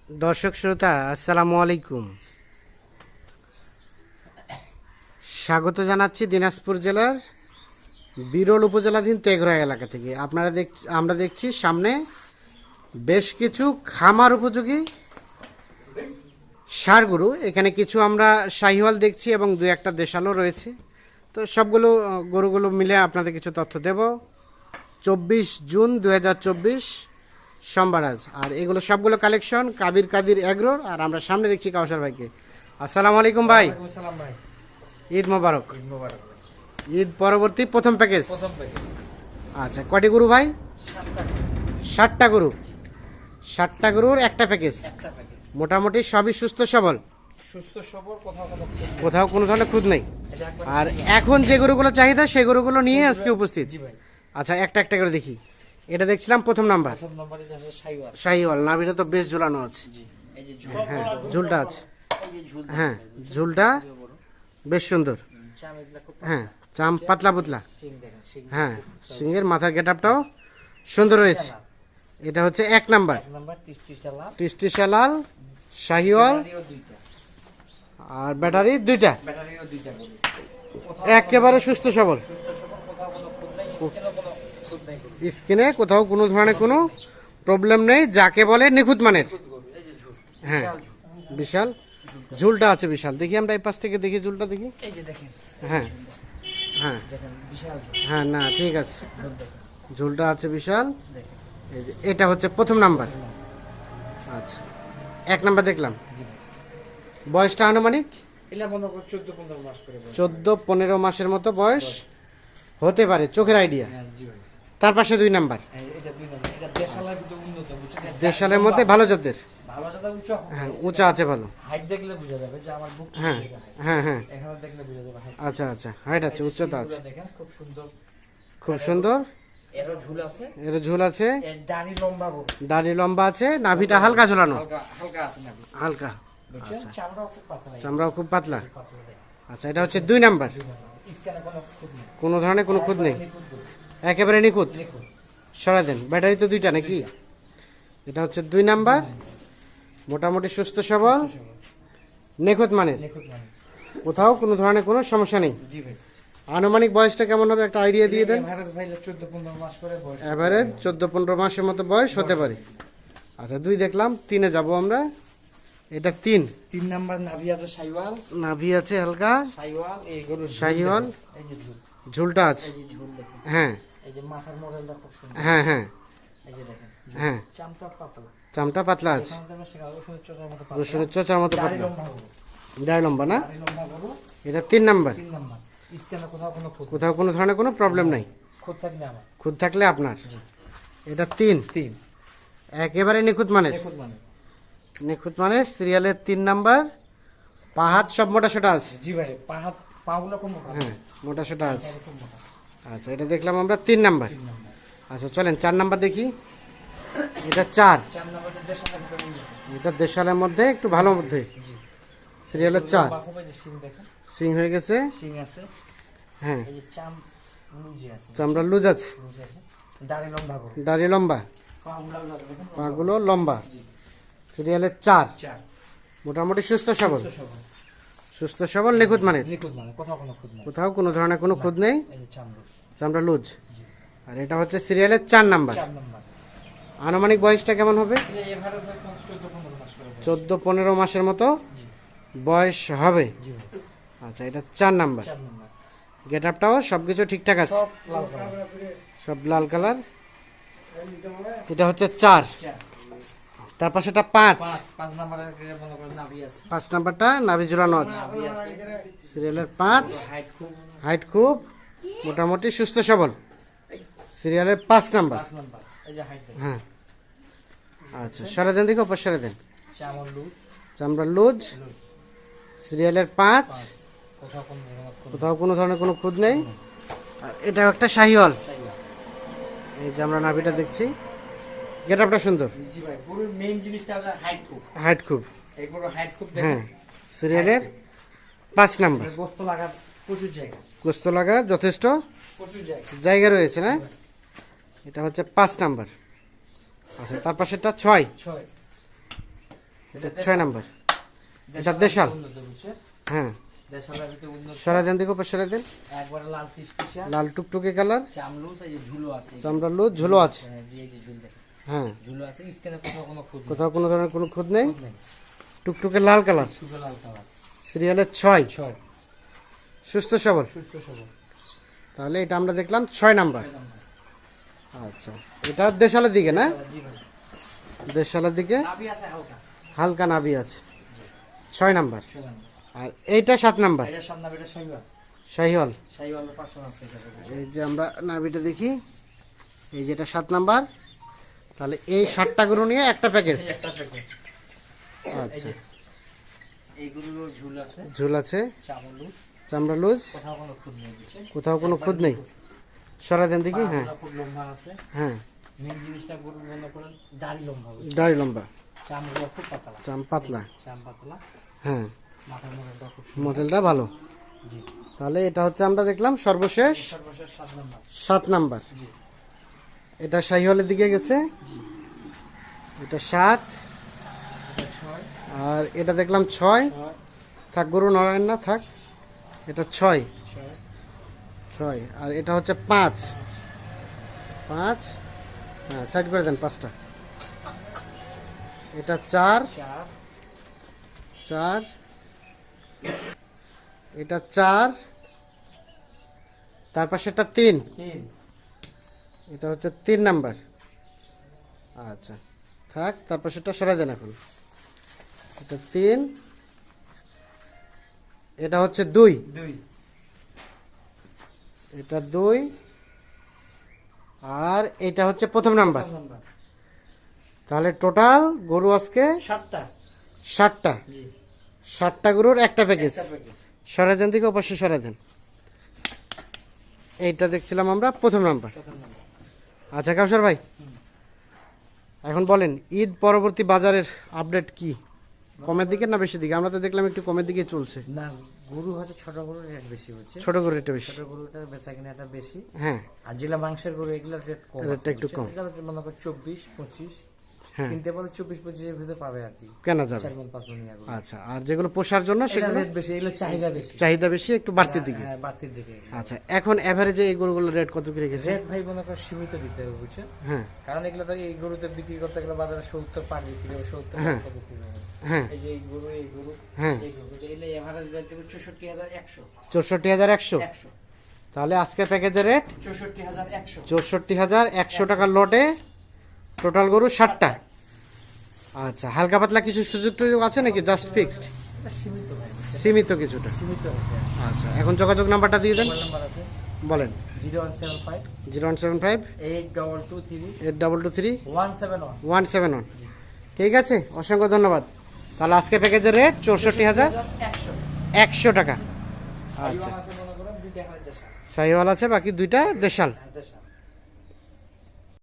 দর্শক শ্রোতা আসসালামু আলাইকুম। স্বাগত জানাচ্ছি দিনাজপুর জেলার বিরল উপজেলাধীন তেঘরা এলাকা থেকে। আমরা দেখছি সামনে বেশ কিছু খামার উপযোগী ষাঁড় গরু। এখানে কিছু আমরা শাহিওয়াল দেখছি এবং দু একটা দেশালও রয়েছে। তো সবগুলো গরুগুলো মিলে আপনাদের কিছু তথ্য দেব। 24 জুন 2024 সোমবার আজ। আর এগুলো সবগুলো কালেকশন কাবির কাদির এগ্রোর। আর আমরা সামনে দেখছি কাউসার ভাইকে। আসসালামু আলাইকুম ভাই। ভাই, ঈদ মোবারক। ঈদ মোবারক। ঈদ পরবর্তী প্রথম প্যাকেজ। প্রথম প্যাকেজ আচ্ছা, কটি গরু ভাই? 7টা 60টা গরু। 60টা গরুর একটা প্যাকেজ। একটা প্যাকেজ। মোটামুটি সবই সুস্থ সবল, সুস্থ সবল, কোথাও কোনো ধরনের খুঁত নেই। এটা একবার আর এখন যে গরুগুলো চাহিদা সেই গরুগুলো নিয়ে আজকে উপস্থিত। জি ভাই, আচ্ছা, একটা একটা করে দেখি। এটা দেখছিলাম প্রথম নাম্বার প্রথম নম্বরে আছে শাইওয়াল। শাহিওয়াল। নাভিটা তো বেশ ঝুলানো আছে। জি, এই যে ঝুল, হ্যাঁ, ঝুলটা আছে। এই যে ঝুল, হ্যাঁ, ঝুলটা বেশ সুন্দর। চামড়া খুব হ্যাঁ, চাম পাতলা পুতলা। সিং দেখেন, সিং। হ্যাঁ, সিংহের মাথার গেটআপটাও সুন্দর হয়েছে। এটা হচ্ছে এক নাম্বার নাম্বার 30 চালা, টিস্টিশালাল শাহিওয়াল। ব্যাটারিও দুইটা, আর ব্যাটারি দুইটা, ব্যাটারিও দুইটা গরু। একেবারে সুস্থ সবল। সুস্থ সবল, কোথাও কোনো খুঁত নাই, কোনো খুঁত নাই গরু। স্কিনে কোথাও কোনো ধরনের কোনো প্রবলেম নেই, যাকে বলে নিখুঁত মানের। গরু, এই যে ঝুল, হ্যাঁ, বিশাল ঝুল। বিশাল ঝুলটা আছে বিশাল। দেখি আমরা এই পাশ থেকে দেখি ঝুলটা দেখি। এই যে দেখেন, হ্যাঁ হ্যাঁ দেখেন বিশাল ঝুল। হ্যাঁ, না ঠিক আছে, ঝুল দেখেন, ঝুলটা আছে বিশাল। দেখেন। এই যে এটা হচ্ছে প্রথম নাম্বার। আচ্ছা, এক নাম্বার দেখলাম। জি ভাই, বয়সটা আনুমানিক এটা মনে করো 14-15 মাস করে বয়স। 14-15 মাসের মতো বয়স হতে পারে, চোখের আইডিয়া। হ্যাঁ, জি ভাই। তার পাশে দুই নাম্বার এটা 2 নম্বর, এটা দেশালের ভিতরে উন্নত, বুঝছেন? দেশালের মধ্যে ভালো জাতের। ভালো জাতের উঁচা। হ্যাঁ, উঁচা আছে ভালো। হাইট দেখলে বোঝা যাবে যে আমার বুক হ্যাঁ হ্যাঁ হ্যাঁ, এখানে দেখলে বোঝা যাবে হাইট। আচ্ছা আচ্ছা, হাইট আছে, উচ্চতা আছে, দেখেন খুব সুন্দর, খুব সুন্দর। এরও ঝুল আছে, এর ঝুল আছে, এর দাড়ি লম্বা বড়, দাড়ি লম্বা আছে, নাভিটা হালকা ঝুলানো, হালকা হালকা আছে না, হালকা, বুঝছেন? চামড়াও খুব পাতলা, চামড়াও খুব পাতলা। পাতলা দেখেন। আচ্ছা, এটা হচ্ছে দুই নাম্বার। স্ক্যানে কোনো খুঁত নেই, কোনো ধরনের কোনো খুঁত নেই, নিখুঁত গরু, একেবারে নিখুঁত। নিখুঁত। সরাই দেন, ব্যাটারি তো দুইটা নাকি? এটা হচ্ছে দুই নাম্বার, মোটামুটি সুস্থ সবল, নিখুঁত মানের, নিখুঁত মানে। কোথাও কোনো ধরনের কোনো সমস্যা নেই। জি ভাই, আনুমানিক বয়সটা কেমন হবে একটা আইডিয়া দিয়ে দেন। এভারেজ ভাই 14-15 মাস করে বয়স। এভারেজ 14-15 মাসের মতো বয়স হতে পারে। আচ্ছা, দুই দেখলাম, তিনে যাব আমরা। এটা তিন 3 নাম্বার নাভি আছে শাইওয়াল, নাভি আছে হালকা, শাইওয়াল এই গরু শাহিওয়াল। এই যে ঝুল, ঝুলটা আছে, এই যে ঝুল দেখেন, হ্যাঁ এই যে মাথার মডেলটা খুব সুন্দর, হ্যাঁ হ্যাঁ এই যে দেখেন হ্যাঁ, চামটা পাতলা, চামটা পাতলা আছে, এখানে আমরা সেটা রসুনের চোচার মতো পাতলা, রসুনের চোচার মতো দাড়ি পাতলা, লম্বা গরু, দাড়ি লম্বা না। দাড়ি লম্বা গরু। এটা তিন নাম্বার। 3 নাম্বার স্ক্যানে কোথাও কোনো খুঁত, কোথাও কোনো ধরনের কোনো প্রবলেম নাই, খুঁত থাকলে আমার খুদ থাকলে আপনার। এটা তিন 3 একেবারে নিখুঁত মানের, নিখুঁত মানে। নিখুঁত মানের, সিরিয়ালের 3 নাম্বার। পাহাত সব মোটা সোটা আছে, জি ভাই, পাগুলো খুব মোটা, হ্যাঁ মোটা সোটা আছে। খুব মোটা। আচ্ছা, এটা দেখলাম আমরা 3 নাম্বার। 3 নাম্বার, আচ্ছা, চলেন 4 নাম্বার দেখি। এটা 4, 4 নাম্বারটা দেশালের ভিতরে উন্নত। এটা দেশালের মধ্যে একটু ভালো মধ্যে, জি, সিরিয়ালের 4। লম্বা খুব, এই যে সিং দেখেন, সিং হয়ে গেছে, সিং আছে, হ্যাঁ, এই যে চাম লুজি আছে, চামড়া লুজ আছে, লুজি আছে, দাড়ি লম্বা গরু, দাড়ি লম্বা, পাগুলো দেখেন, পাগুলো লম্বা। জি, সিরিয়ালের 4, 4 মোটামুটি সুস্থ সবল, সবল, সুস্থ সবল, নিখুঁত মানের, নিখুঁত মানে, কোথাও কোনো খুঁত নেই, কোথাও কোনো ধরনের কোনো খুঁত নেই, এই যে চামড়ুস। চামড়া লুজ। জি, আর এটা হচ্ছে সিরিয়ালের 4 নাম্বার। 4 নাম্বার, আনুমানিক বয়সটা কেমন হবে? এই এভারেজ হয় 14-15 মাস করে বয়স। 14-15 মাসের মতো জি, বয়স হবে। জি ভাই, আচ্ছা, এটা 4 নাম্বার। 4 নাম্বার, গেট আপটাও সব কিছু ঠিকঠাক আছে, সব লাল কালার, সব লাল কালার। এটা হচ্ছে 4, 4 তার পাশেটা 5। 5 নাম্বারের মনে করেন নাভি আছে, 5 নাম্বারটা নাভি ঝুলানো আছে, নাভি আছে, সিরিয়ালের 5, হাইট খুব, হাইট খুব, মোটামুটি সুস্থ সবল, সিরিয়ালের 5 নাম্বার। 5 নাম্বার, এই যে হাইট দেখেন, হ্যাঁ, আচ্ছা, সরে দেন দেখি, ওপর সরে দেন। চামড় লুজ, চামড়া লুজ, লুজ, সিরিয়ালের 5, কোথাও কোনো ধরনের খুঁত নেই, কোথাও কোনো ধরনের কোনো খুঁত নেই। আর এটা একটা শাহিওয়াল। শাইওয়াল। এই যে আমরা নাভিটা দেখছি, গেট আপটা সুন্দর, জি ভাই, গরুর মেইন জিনিসটা হচ্ছে হাইট খুব, হাইট খুব, এই গরুর হাইট খুব হ্যাঁ, দেখেন, সিরিয়ালের 5 নাম্বার। গোস্ত লাগার প্রচুর জায়গা, গোস্ত লাগা যথেষ্ট প্রচুর জায়গা, জায়গা রয়েছে না। এটা হচ্ছে 5 নাম্বার। আচ্ছা, তার পাশেরটা 6, 6 এটা 6 নাম্বার। এটা দেশাল। উন্নত বুঝছে, হ্যাঁ, দেশালের ভিতরে উন্নত। সরা দেন দেখো, সরা দেন। একবারে লাল টিসটিসা, লাল টুকটুকে কালার, চামলুস, এই যে ঝুলো আছে, চামড়া লুজ, ঝুলো আছে। হ্যাঁ, যে এই যে ঝুল দেখেন, হ্যাঁ, ঝুলো আছে, স্ক্যানে কোথাও কোনো খুঁত নেই, কোথাও কোনো ধরনের কোনো খুঁত নেই। খুঁত নেই, টুকটুকে লাল কালার, শুধু লাল কালার। সিরিয়ালের 6, 6 সুস্থ সবল। সুস্থ সবল। তাহলে এটা আমরা দেখলাম 6 নাম্বার। 6 নাম্বার। আচ্ছা, এটা দেশালের দিকে না? জি ভাই, দেশালের দিকে নাভি আছে হালকা। হালকা নাভি আছে, 6 নাম্বার। 6 নাম্বার। আর এইটা 7 নাম্বার, এটা সামনে, এটা শাহিওয়াল। শাহিওয়াল। শাহিওয়ালের পার্সন আছে এটা। এই যে আমরা নাভিটা দেখি, এই যে এটা 7 নাম্বার। তাহলে এই 7টা গরু নিয়ে একটা প্যাকেজ। এই একটা প্যাকেট। এই আচ্ছা, যে এইগুলোর ঝুল আছে, ঝুল আছে, চামলুস, চামড়া লুজ, কোথাও কোনো খুঁত নেই বুঝছেন। কোথাও কোনো খুঁত নেই। সরা দেন দেখি। হ্যাঁ, পাগুলো খুব লম্বা আছে। হ্যাঁ, মেন জিনিসটা গরু মনে করেন দাড়ি লম্বা বুঝছেন। দাড়ি লম্বা, চামগুলো খুব পাতলা, চাম পাতলা। চাম পাতলা, হ্যাঁ, মাথার মধ্যে খুব সুন্দর। মডেলটা ভালো। জি, তাহলে এটা হচ্ছে আমরা দেখলাম সর্বশেষ সর্বশেষ 7 নাম্বার। 7 নাম্বার। জি, এটা শাহিওয়ালের দিকে গেছে, জি, এটা 7। এটা 6, আর এটা দেখলাম 6। 6, থাক, গরু নড়ায় না, থাক। এটা 6, 6, 6। আর এটা হচ্ছে 5, 5। হ্যাঁ, সাইড করে দেন 5টা। এটা 4, 4, 4। এটা 4, তার পাশে এটা 3। 3, এটা হচ্ছে 3 নাম্বার। আচ্ছা, থাক, তার পাশে এটা সরাই দেন এখন। এটা 3, এটা হচ্ছে 2, 2, এটা 2। আর এটা হচ্ছে প্রথম নাম্বার। নাম্বার। তাহলে টোটাল গরু আজকে 7টা। 7টা। জি, 7টা গরুর একটা প্যাকেজ। একটা প্যাকেজ। সরাই দেন দিকে, অবশ্যই সরাই দেন। এইটা দেখছিলাম আমরা প্রথম নাম্বার। প্রথম নাম্বার। আচ্ছা কাউসার ভাই, এখন বলেন ঈদ পরবর্তী বাজারের আপডেট কি? কমের দিকে না বেশি দিকে? আমরা তো দেখলাম একটু কমের দিকে চলছে। না, গরু হচ্ছে ছোট গরুর রেট বেশি হচ্ছে। ছোট গরু এটা বেশি। ছোট গরুটার বেচা কিনাটা বেশি। হ্যাঁ, আর যেগুলা মাংসের গরু এগুলোর রেট কম। রেটটা একটু কম। এগুলো মনে করো 24, 25 হ্যাঁ, কিনতে পারলে 24-25 এর ভিতরে পাবে আর কি। কেনা যাবে। 4-5 মন নিয়ে গরু। আচ্ছা, আর যেগুলো পোষার জন্য এটা সেগুলো রেট বেশি, এগুলো চাহিদা বেশি। চাহিদা বেশি, একটু বাড়তির দিকে। হ্যাঁ, বাড়তির দিকে। আচ্ছা, এখন এভারেজে এই গরুগুলোর রেট কত করে গেছে? রেট ভাই মনে করো সীমিত দিতে হবে বুঝছেন। হ্যাঁ, কারণ এগুলো তো এই গরুতে বিক্রি করতে গেলে বাজারে 70 পার বিক্রি হবে, 70 হ্যাঁ। টাকা বিক্রি হবে। হ্যাঁ, এই যে এই গরু, হ্যাঁ, এই গরু এগুলো এভারেজ রেট দেবে 64,100। 64,100। 100, তাহলে আজকে প্যাকেজের রেট 64,100। 64,100 টাকার লটে টোটাল গরু 7টা। আচ্ছা, হালকা পাতলা কিছু সুযোগ টুযোগ আছে নাকি? জাস্ট ফিক্সড, এটা সীমিত ভাই, বুঝছেন? সীমিত কিছুটা। সীমিত হচ্ছে। আচ্ছা, এখন যোগাযোগ নাম্বারটা দিয়ে দেন, মোবাইল নাম্বার আছে বলেন। 0175 0175 8223 8223 171। 171। ঠিক আছে, অসংখ্য ধন্যবাদ। তাহলে আজকে প্যাকেজের রেট 64,100 টাকা। আচ্ছা, আছে মনে করেন 2 টাকা দেশা। শাহিওয়াল আছে, বাকি 2টা দেশাল। দেশা।